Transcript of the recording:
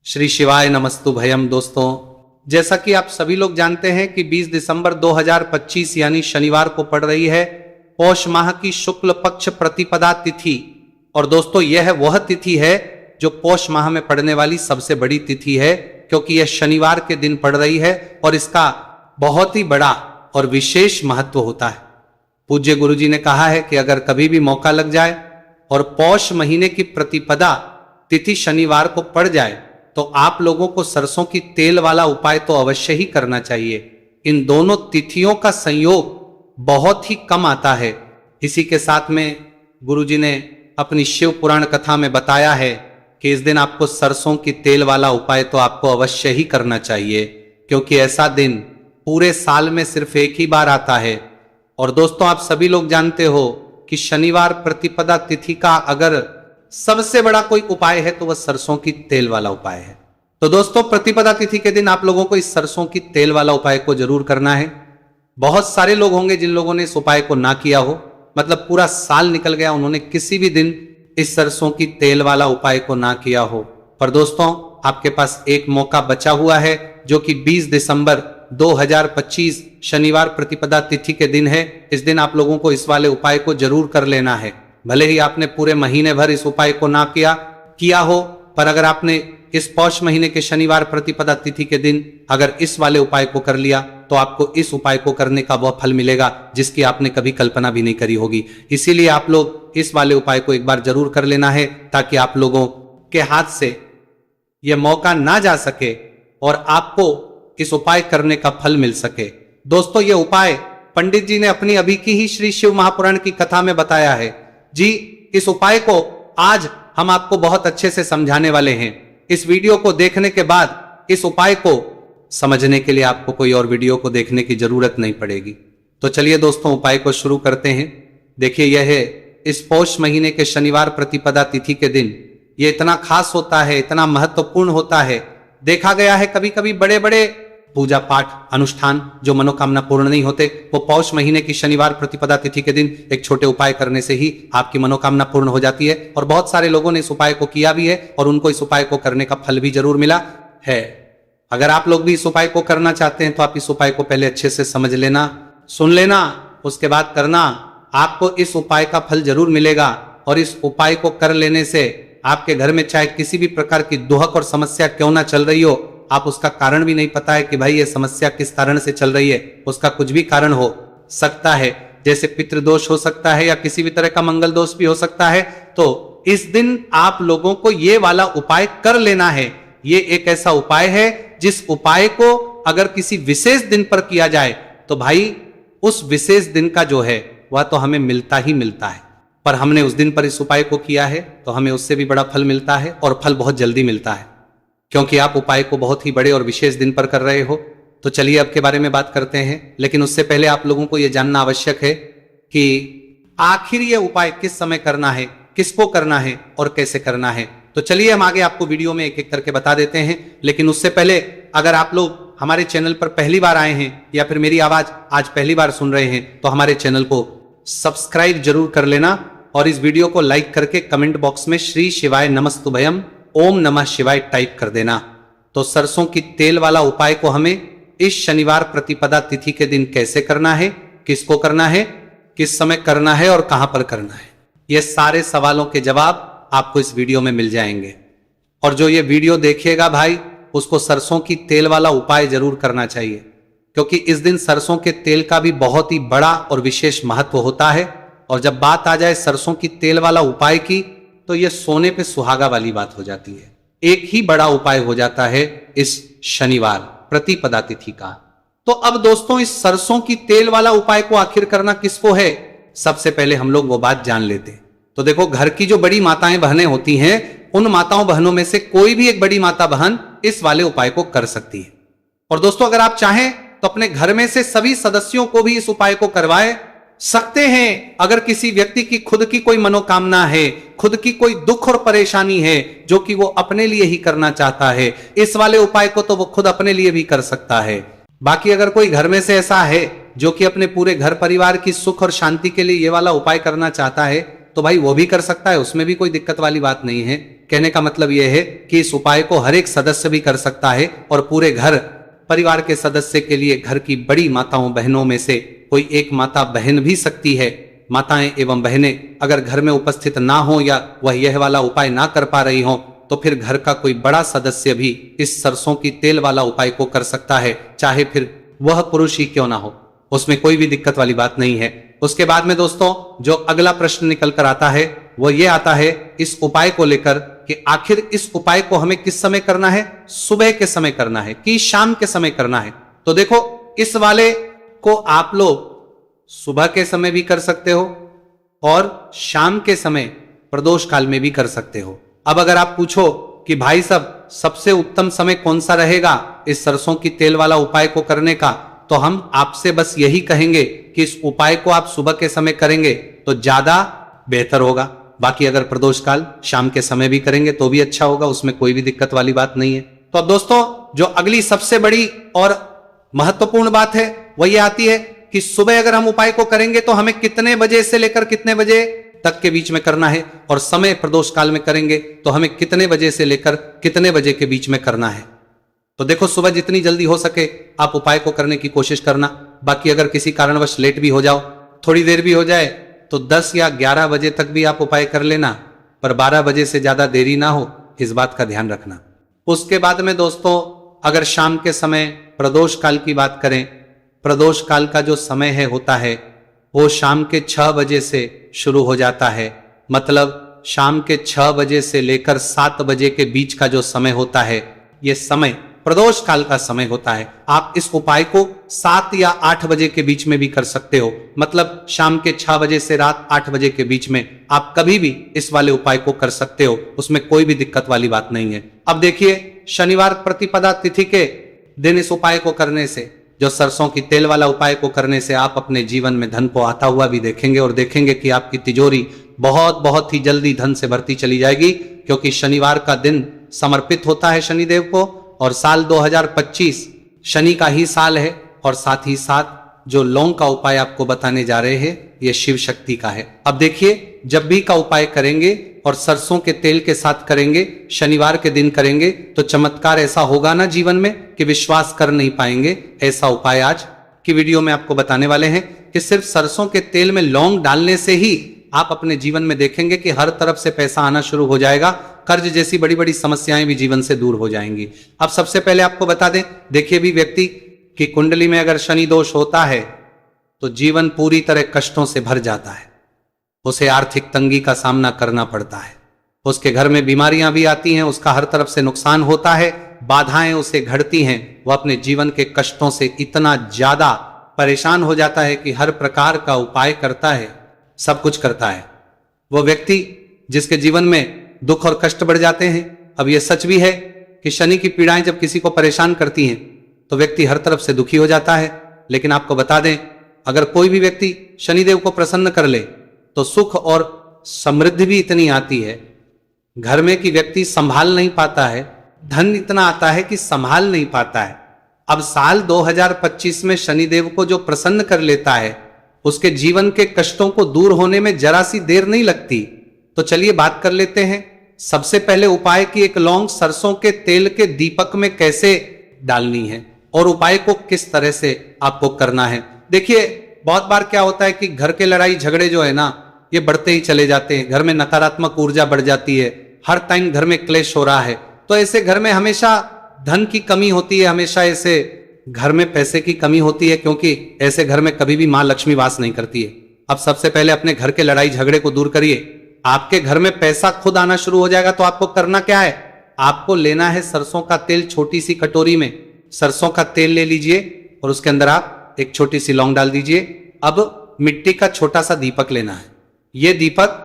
श्री शिवाय नमस्तु भयम। दोस्तों, जैसा कि आप सभी लोग जानते हैं कि 20 दिसंबर 2025 यानी शनिवार को पड़ रही है पौष माह की शुक्ल पक्ष प्रतिपदा तिथि। और दोस्तों, यह वह तिथि है जो पौष माह में पड़ने वाली सबसे बड़ी तिथि है, क्योंकि यह शनिवार के दिन पड़ रही है और इसका बहुत ही बड़ा और विशेष महत्व होता है। पूज्य गुरु जी ने कहा है कि अगर कभी भी मौका लग जाए और पौष महीने की प्रतिपदा तिथि शनिवार को पड़ जाए तो आप लोगों को सरसों की तेल वाला उपाय तो अवश्य ही करना चाहिए। इन दोनों तिथियों का संयोग बहुत ही कम आता है। इसी के साथ में गुरु जी ने अपनी शिव पुराण कथा में बताया है कि इस दिन आपको सरसों की तेल वाला उपाय तो आपको अवश्य ही करना चाहिए, क्योंकि ऐसा दिन पूरे साल में सिर्फ एक ही बार आता है। और दोस्तों, आप सभी लोग जानते हो कि शनिवार प्रतिपदा तिथि का अगर सबसे बड़ा कोई उपाय है तो वह सरसों की तेल वाला उपाय है। तो दोस्तों, प्रतिपदा तिथि के दिन आप लोगों को इस सरसों की तेल वाला उपाय को जरूर करना है। बहुत सारे लोग होंगे जिन लोगों ने इस उपाय को ना किया हो, मतलब पूरा साल निकल गया, उन्होंने किसी भी दिन इस सरसों की तेल वाला उपाय को ना किया हो। पर दोस्तों, आपके पास एक मौका बचा हुआ है, जो कि 20 दिसंबर 2025 शनिवार प्रतिपदा तिथि के दिन है। इस दिन आप लोगों को इस वाले उपाय को जरूर कर लेना है। भले ही आपने पूरे महीने भर इस उपाय को ना किया हो, पर अगर आपने इस पौष महीने के शनिवार प्रतिपदा तिथि के दिन अगर इस वाले उपाय को कर लिया तो आपको इस उपाय को करने का वह फल मिलेगा जिसकी आपने कभी कल्पना भी नहीं करी होगी। इसीलिए आप लोग इस वाले उपाय को एक बार जरूर कर लेना है, ताकि आप लोगों के हाथ से यह मौका ना जा सके और आपको इस उपाय करने का फल मिल सके। दोस्तों, यह उपाय पंडित जी ने अपनी अभी की ही श्री शिव महापुराण की कथा में बताया है जी। इस उपाय को आज हम आपको बहुत अच्छे से समझाने वाले हैं। इस वीडियो को देखने के बाद इस उपाय को समझने के लिए आपको कोई और वीडियो को देखने की जरूरत नहीं पड़ेगी। तो चलिए दोस्तों, उपाय को शुरू करते हैं। देखिए, यह है इस पौष महीने के शनिवार प्रतिपदा तिथि के दिन। यह इतना खास होता है, इतना महत्वपूर्ण होता है। देखा गया है कभी कभी बड़े बड़े पूजा पाठ अनुष्ठान जो मनोकामना पूर्ण नहीं होते, वो पौष महीने की शनिवार प्रतिपदा तिथि के दिन एक छोटे उपाय करने से ही आपकी मनोकामना पूर्ण हो जाती है। और बहुत सारे लोगों ने इस उपाय को किया भी है और उनको इस उपाय को करने का फल भी जरूर मिला है। अगर आप लोग भी इस उपाय को करना चाहते हैं तो आप इस उपाय को पहले अच्छे से समझ लेना, सुन लेना, उसके बाद करना। आपको इस उपाय का फल जरूर मिलेगा। और इस उपाय को कर लेने से आपके घर में चाहे किसी भी प्रकार की दुहक और समस्या क्यों ना चल रही हो, आप उसका कारण भी नहीं पता है कि भाई ये समस्या किस कारण से चल रही है, उसका कुछ भी कारण हो सकता है, जैसे पितृदोष हो सकता है या किसी भी तरह का मंगल दोष भी हो सकता है। तो इस दिन आप लोगों को ये वाला उपाय कर लेना है। ये एक ऐसा उपाय है जिस उपाय को अगर किसी विशेष दिन पर किया जाए तो भाई उस विशेष दिन का जो है वह तो हमें मिलता ही मिलता है। पर हमने उस दिन पर इस उपाय को किया है तो हमें उससे भी बड़ा फल मिलता है, और फल बहुत जल्दी मिलता है, क्योंकि आप उपाय को बहुत ही बड़े और विशेष दिन पर कर रहे हो। तो चलिए अब के बारे में बात करते हैं, लेकिन उससे पहले आप लोगों को यह जानना आवश्यक है कि आखिर यह उपाय किस समय करना है, किसको करना है और कैसे करना है। तो चलिए हम आगे आपको वीडियो में एक एक करके बता देते हैं। लेकिन उससे पहले अगर आप लोग हमारे चैनल पर पहली बार आए हैं या फिर मेरी आवाज आज पहली बार सुन रहे हैं तो हमारे चैनल को सब्सक्राइब जरूर कर लेना और इस वीडियो को लाइक करके कमेंट बॉक्स में श्री शिवाय नमस्तुभयम ओम नमः शिवाय टाइप कर देना। तो सरसों की तेल वाला उपाय को हमें इस शनिवार प्रतिपदा तिथि के दिन कैसे करना है, किसको करना है, किस समय करना है और कहां पर करना है, ये सारे सवालों के जवाब आपको इस वीडियो में मिल जाएंगे। और जो ये वीडियो देखिएगा भाई, उसको सरसों की तेल वाला उपाय जरूर करना चाहिए, क्योंकि इस दिन सरसों के तेल का भी बहुत ही बड़ा और विशेष महत्व होता है। और जब बात आ जाए सरसों की तेल वाला उपाय की तो यह सोने पे सुहागा वाली बात हो जाती है। एक ही बड़ा उपाय हो जाता है इस शनिवार प्रतिपदा तिथि का। तो अब दोस्तों, इस सरसों की तेल वाला उपाय को आखिर करना किसको है, सबसे पहले हम लोग वो बात जान लेते हैं। तो देखो, घर की जो बड़ी माताएं बहनें होती हैं, उन माताओं बहनों में से कोई भी एक बड़ी माता बहन इस वाले उपाय को कर सकती है। और दोस्तों, अगर आप चाहें तो अपने घर में से सभी सदस्यों को भी इस उपाय को करवाए सकते हैं। अगर किसी व्यक्ति की खुद की कोई मनोकामना है, खुद की कोई दुख और परेशानी है जो कि वो अपने लिए ही करना चाहता है, इस वाले उपाय को तो वो खुद अपने लिए भी कर सकता है। बाकी अगर कोई घर में से ऐसा है जो कि अपने पूरे घर परिवार की सुख और शांति के लिए ये वाला उपाय करना चाहता है तो भाई वो भी कर सकता है, उसमें भी कोई दिक्कत वाली बात नहीं है। कहने का मतलब यह है कि इस उपाय को हर एक सदस्य भी कर सकता है और पूरे घर परिवार के सदस्य के लिए घर की बड़ी माताओं बहनों में से कोई एक माता बहन भी सकती है। माताएं एवं बहनें अगर घर में उपस्थित ना हो या वह यह वाला उपाय ना कर पा रही हो तो फिर घर का कोई बड़ा सदस्य भी इस सरसों की तेल वाला उपाय को कर सकता है, चाहे फिर वह पुरुष ही क्यों ना हो, उसमें कोई भी दिक्कत वाली बात नहीं है। उसके बाद में दोस्तों जो अगला प्रश्न निकल कर आता है वो ये आता है इस उपाय को लेकर कि आखिर इस उपाय को हमें किस समय करना है, सुबह के समय करना है कि शाम के समय करना है। तो देखो इस वाले को आप लोग सुबह के समय भी कर सकते हो और शाम के समय प्रदोष काल में भी कर सकते हो। अब अगर आप पूछो कि भाई साहब सबसे उत्तम समय कौन सा रहेगा इस सरसों की तेल वाला उपाय को करने का, तो हम आपसे बस यही कहेंगे कि इस उपाय को आप सुबह के समय करेंगे तो ज्यादा बेहतर होगा। बाकी अगर प्रदोष काल शाम के समय भी करेंगे तो भी अच्छा होगा, उसमें कोई भी दिक्कत वाली बात नहीं है। तो अब दोस्तों जो अगली सबसे बड़ी और महत्वपूर्ण बात है वह ये आती है कि सुबह अगर हम उपाय को करेंगे तो हमें कितने बजे से लेकर कितने बजे तक के बीच में करना है, और समय प्रदोष काल में करेंगे तो हमें कितने बजे से लेकर कितने बजे के बीच में करना है। तो देखो सुबह जितनी जल्दी हो सके आप उपाय को करने की कोशिश करना। बाकी अगर किसी कारणवश लेट भी हो जाओ, थोड़ी देर भी हो जाए तो 10 या 11 बजे तक भी आप उपाय कर लेना, पर 12 बजे से ज्यादा देरी ना हो, इस बात का ध्यान रखना। उसके बाद में दोस्तों अगर शाम के समय प्रदोष काल की बात करें, प्रदोष काल का जो समय है होता है वो शाम के 6 बजे से शुरू हो जाता है। मतलब शाम के 6 बजे से लेकर 7 बजे के बीच का जो समय होता है ये समय प्रदोष काल का समय होता है। आप इस उपाय को 7 या 8 बजे के बीच में भी कर सकते हो। मतलब शाम के 6 बजे से रात 8 बजे के बीच में आप कभी भी इस वाले उपाय को कर सकते हो, उसमें कोई भी दिक्कत वाली बात नहीं है। अब देखिए शनिवार प्रतिपदा तिथि के दिन इस उपाय को करने से, जो सरसों की तेल वाला उपाय को करने से आप अपने जीवन में धन को आता हुआ भी देखेंगे और देखेंगे कि आपकी तिजोरी बहुत ही जल्दी धन से भरती चली जाएगी, क्योंकि शनिवार का दिन समर्पित होता है शनिदेव को और साल 2025 शनि का ही साल है। और साथ ही साथ जो लौंग का उपाय आपको बताने जा रहे हैं ये शिव शक्ति का है। अब देखिए जब भी का उपाय करेंगे और सरसों के तेल के साथ करेंगे, शनिवार के दिन करेंगे, तो चमत्कार ऐसा होगा ना जीवन में कि विश्वास कर नहीं पाएंगे। ऐसा उपाय आज की वीडियो में आपको बताने वाले हैं कि सिर्फ सरसों के तेल में लौंग डालने से ही आप अपने जीवन में देखेंगे कि हर तरफ से पैसा आना शुरू हो जाएगा, कर्ज जैसी बड़ी बड़ी समस्याएं भी जीवन से दूर हो जाएंगी। अब सबसे पहले आपको बता दें, देखिए भी व्यक्ति की कुंडली में अगर शनि दोष होता है तो जीवन पूरी तरह कष्टों से भर जाता है, उसे आर्थिक तंगी का सामना करना पड़ता है, उसके घर में बीमारियां भी आती हैं, उसका हर तरफ से नुकसान होता है, बाधाएं उसे घड़ती हैं, वह अपने जीवन के कष्टों से इतना ज्यादा परेशान हो जाता है कि हर प्रकार का उपाय करता है, सब कुछ करता है। वो व्यक्ति जिसके जीवन में दुख और कष्ट बढ़ जाते हैं। अब यह सच भी है कि शनि की पीड़ाएं जब किसी को परेशान करती हैं तो व्यक्ति हर तरफ से दुखी हो जाता है। लेकिन आपको बता दें, अगर कोई भी व्यक्ति शनिदेव को प्रसन्न कर ले तो सुख और समृद्धि भी इतनी आती है घर में कि व्यक्ति संभाल नहीं पाता है, धन इतना आता है कि संभाल नहीं पाता है। अब साल 2025 में शनिदेव को जो प्रसन्न कर लेता है उसके जीवन के कष्टों को दूर होने में जरा सी देर नहीं लगती। तो चलिए बात कर लेते हैं सबसे पहले उपाय की एक लौंग सरसों के तेल के दीपक में कैसे डालनी है और उपाय को किस तरह से आपको करना है। देखिए बहुत बार क्या होता है कि घर के लड़ाई झगड़े जो है ना ये बढ़ते ही चले जाते हैं, घर में नकारात्मक ऊर्जा बढ़ जाती है, हर टाइम घर में क्लेश हो रहा है, तो ऐसे घर में हमेशा धन की कमी होती है, हमेशा ऐसे घर में पैसे की कमी होती है, क्योंकि ऐसे घर में कभी भी मां लक्ष्मी वास नहीं करती है। अब सबसे पहले अपने घर के लड़ाई झगड़े को दूर करिए, आपके घर में पैसा खुद आना शुरू हो जाएगा। तो आपको करना क्या है, आपको लेना है सरसों का तेल, छोटी सी कटोरी में सरसों का तेल ले लीजिए और उसके अंदर आप एक छोटी सी लौंग डाल दीजिए। अब मिट्टी का छोटा सा दीपक लेना है, ये दीपक